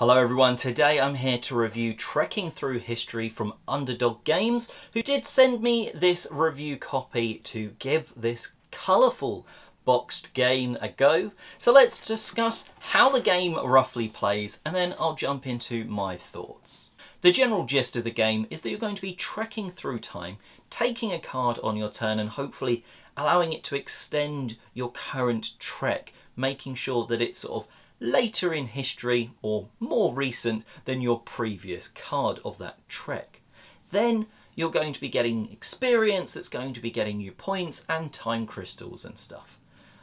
Hello everyone, today I'm here to review Trekking Through History from Underdog Games, who did send me this review copy to give this colourful boxed game a go. So let's discuss how the game roughly plays and then I'll jump into my thoughts. The general gist of the game is that you're going to be trekking through time, taking a card on your turn and hopefully allowing it to extend your current trek, making sure that it's sort of later in history or more recent than your previous card of that trek. Then you're going to be getting experience that's going to be getting you points and time crystals and stuff.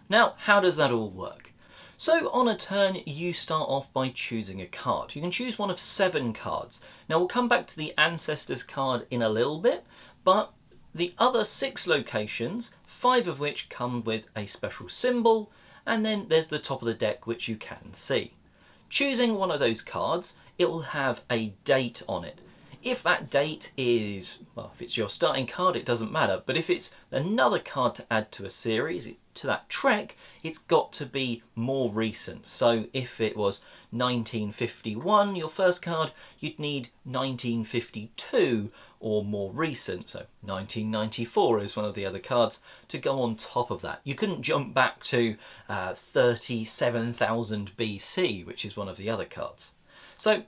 Now, how does that all work? So on a turn you start off by choosing a card. You can choose one of 7 cards. Now we'll come back to the Ancestors card in a little bit, but the other 6 locations, 5 of which come with a special symbol, and then there's the top of the deck which you can see. Choosing one of those cards, it will have a date on it. If that date is, well, if it's your starting card it doesn't matter, but if it's another card to add to a series, to that trek, it's got to be more recent. So if it was 1951, your first card, you'd need 1952 or more recent, so 1994 is one of the other cards to go on top of that. You couldn't jump back to 37,000 BC, which is one of the other cards. So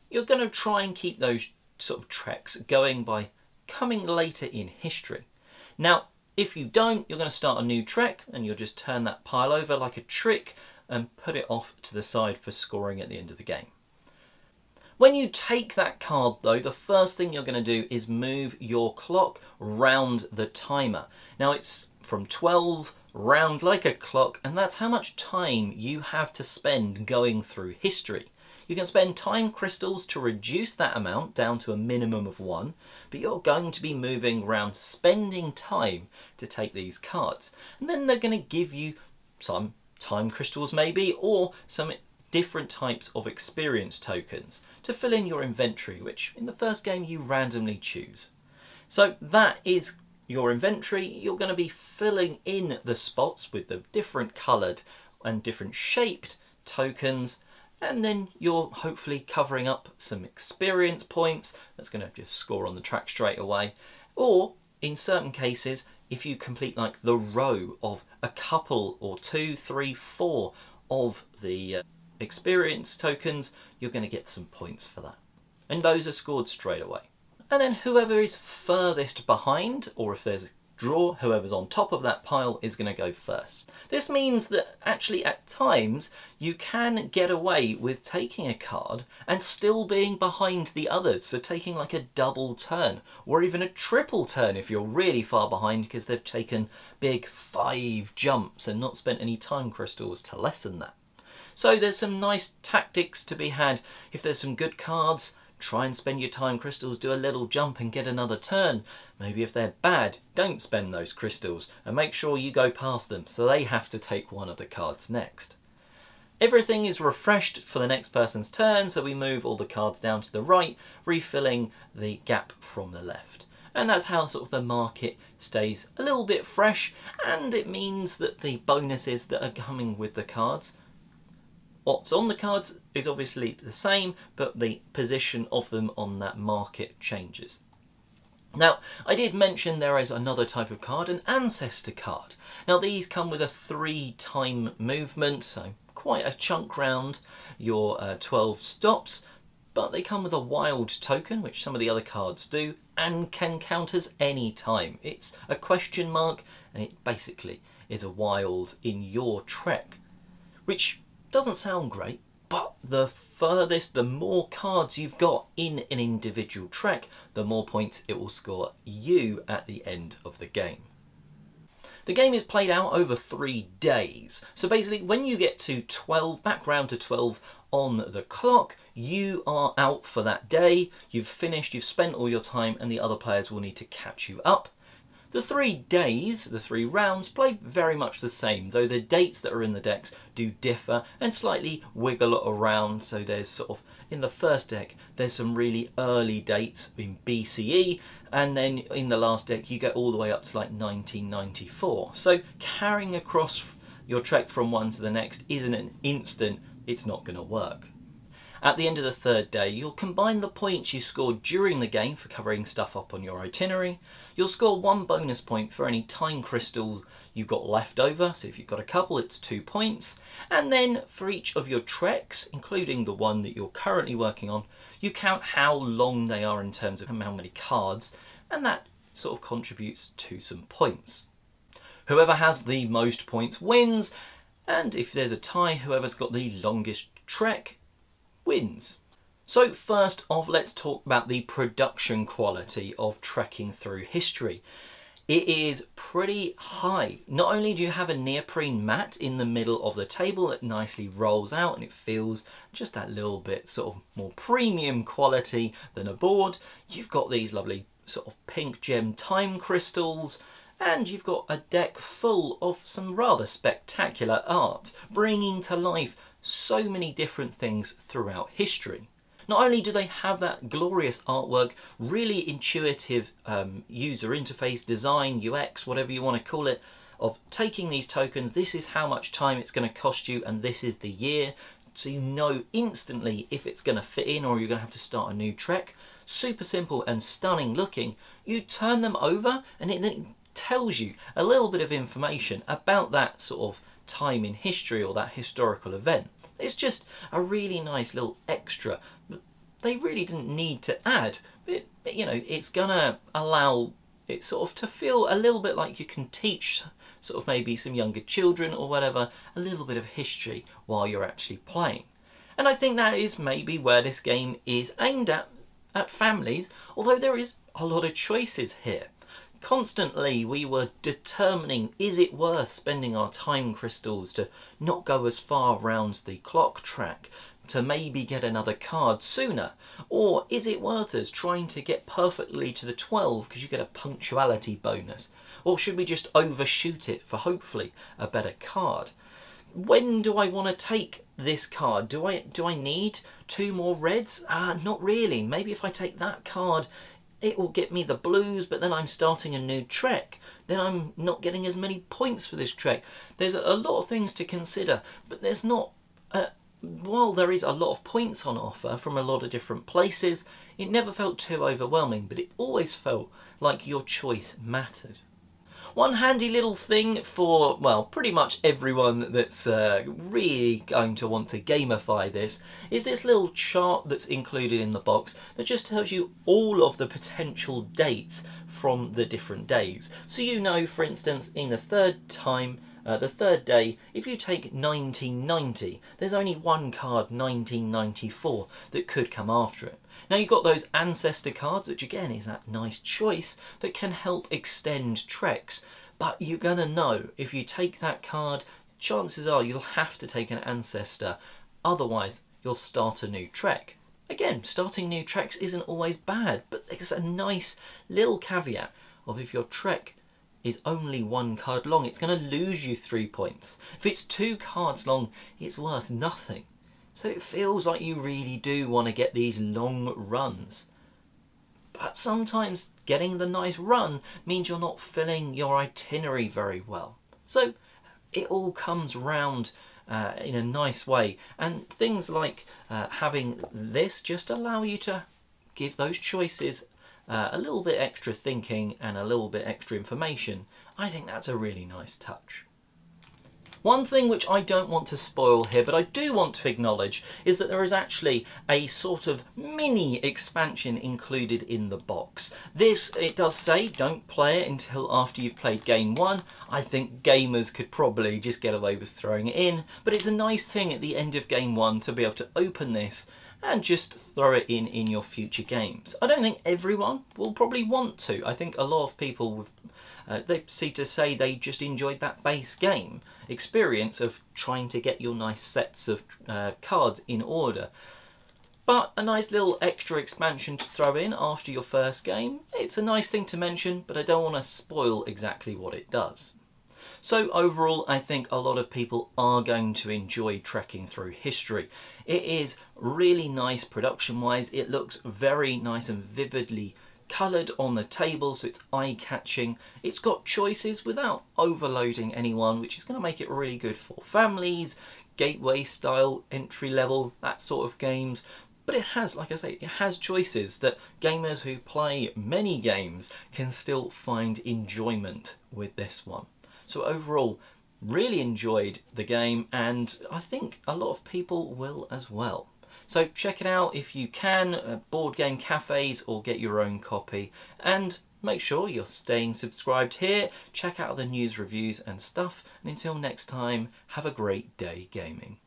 you're going to try and keep those sort of treks going by coming later in history. Now, if you don't, you're going to start a new trek and you'll just turn that pile over like a trick and put it off to the side for scoring at the end of the game. When you take that card though, the first thing you're going to do is move your clock round the timer. Now it's from 12 round like a clock, and that's how much time you have to spend going through history. You can spend time crystals to reduce that amount down to a minimum of 1, but you're going to be moving around spending time to take these cards. And then they're going to give you some time crystals maybe, or some different types of experience tokens to fill in your inventory, which in the first game you randomly choose. So that is your inventory. You're going to be filling in the spots with the different coloured and different shaped tokens, and then you're hopefully covering up some experience points that's going to just score on the track straight away. Or in certain cases, if you complete like the row of a couple or 2, 3, 4 of the experience tokens, you're going to get some points for that. And those are scored straight away. And then whoever is furthest behind, or if there's a draw, whoever's on top of that pile is going to go first. This means that actually at times you can get away with taking a card and still being behind the others, so taking like a double turn or even a triple turn if you're really far behind because they've taken big 5 jumps and not spent any time crystals to lessen that. So there's some nice tactics to be had. If there's some good cards, try and spend your time crystals, do a little jump and get another turn. Maybe if they're bad, don't spend those crystals and make sure you go past them so they have to take one of the cards next. Everything is refreshed for the next person's turn, so we move all the cards down to the right, refilling the gap from the left. And that's how sort of the market stays a little bit fresh, and it means that the bonuses that are coming with the cards, what's on the cards is obviously the same, but the position of them on that market changes. Now, I did mention there is another type of card, an Ancestor card. Now these come with a 3 time movement, so quite a chunk round your 12 stops, but they come with a wild token, which some of the other cards do, and can count as any time. It's a question mark, and it basically is a wild in your trek, which doesn't sound great, but the furthest, the more cards you've got in an individual trek, the more points it will score you at the end of the game. The game is played out over 3 days, so basically when you get to 12, back round to 12 on the clock, you are out for that day, you've finished, you've spent all your time, and the other players will need to catch you up. The 3 days, the 3 rounds, play very much the same, though the dates that are in the decks do differ and slightly wiggle around. So there's sort of, in the first deck, there's some really early dates in BCE, and then in the last deck you get all the way up to like 1994. So carrying across your trek from one to the next isn't an instant, it's not going to work. At the end of the third day, you'll combine the points you scored during the game for covering stuff up on your itinerary. You'll score 1 bonus point for any time crystals you've got left over, so if you've got a couple, it's 2 points. And then for each of your treks, including the one that you're currently working on, you count how long they are in terms of how many cards, and that sort of contributes to some points. Whoever has the most points wins, and if there's a tie, whoever's got the longest trek wins. So first off, let's talk about the production quality of trekking through history. It is pretty high. Not only do you have a neoprene mat in the middle of the table that nicely rolls out and it feels just that little bit sort of more premium quality than a board, you've got these lovely sort of pink gem time crystals, and you've got a deck full of some rather spectacular art, bringing to life so many different things throughout history. Not only do they have that glorious artwork, really intuitive user interface, design, UX, whatever you want to call it, of taking these tokens, this is how much time it's going to cost you and this is the year, so you know instantly if it's going to fit in or you're going to have to start a new trek. Super simple and stunning looking. You turn them over and it tells you a little bit of information about that sort of time in history or that historical event. It's just a really nice little extra. They really didn't need to add, but you know, it's gonna allow it sort of to feel a little bit like you can teach sort of maybe some younger children or whatever a little bit of history while you're actually playing. And I think that is maybe where this game is aimed at families, although there is a lot of choices here. Constantly we were determining, is it worth spending our time crystals to not go as far around the clock track, to maybe get another card sooner, or is it worth us trying to get perfectly to the 12 because you get a punctuality bonus, or should we just overshoot it for hopefully a better card? When do I want to take this card? Do I need 2 more reds? Not really. Maybe if I take that card it will get me the blues, but then I'm starting a new trek. Then I'm not getting as many points for this trek. There's a lot of things to consider, but there's not, while there is a lot of points on offer from a lot of different places, it never felt too overwhelming, but it always felt like your choice mattered. One handy little thing for, well, pretty much everyone that's really going to want to gamify this is this little chart that's included in the box that just tells you all of the potential dates from the different days. So you know, for instance, in the third day, if you take 1990, there's only one card, 1994, that could come after it. Now you've got those ancestor cards, which again is that nice choice that can help extend treks, but you're going to know if you take that card, chances are you'll have to take an ancestor, otherwise you'll start a new trek. Again, starting new treks isn't always bad, but there's a nice little caveat of if your trek is only 1 card long, it's going to lose you 3 points. If it's 2 cards long, it's worth nothing. So it feels like you really do want to get these long runs. But sometimes getting the nice run means you're not filling your itinerary very well. So it all comes round in a nice way. And things like having this just allow you to give those choices a little bit extra thinking and a little bit extra information. I think that's a really nice touch. One thing which I don't want to spoil here, but I do want to acknowledge, is that there is actually a sort of mini expansion included in the box. This, it does say, don't play it until after you've played game 1. I think gamers could probably just get away with throwing it in, but it's a nice thing at the end of game 1 to be able to open this and just throw it in your future games. I don't think everyone will probably want to. I think a lot of people, they seem to say they just enjoyed that base game experience of trying to get your nice sets of cards in order. But a nice little extra expansion to throw in after your first game, it's a nice thing to mention, but I don't want to spoil exactly what it does. So overall, I think a lot of people are going to enjoy trekking through history. It is really nice production-wise. It looks very nice and vividly coloured on the table, so it's eye-catching. It's got choices without overloading anyone, which is going to make it really good for families, gateway style, entry level, that sort of games. But it has, like I say, it has choices that gamers who play many games can still find enjoyment with this one. So overall, really enjoyed the game, and I think a lot of people will as well. So check it out if you can at board game cafes, or get your own copy, and make sure you're staying subscribed here. Check out the news, reviews and stuff, and until next time, have a great day gaming.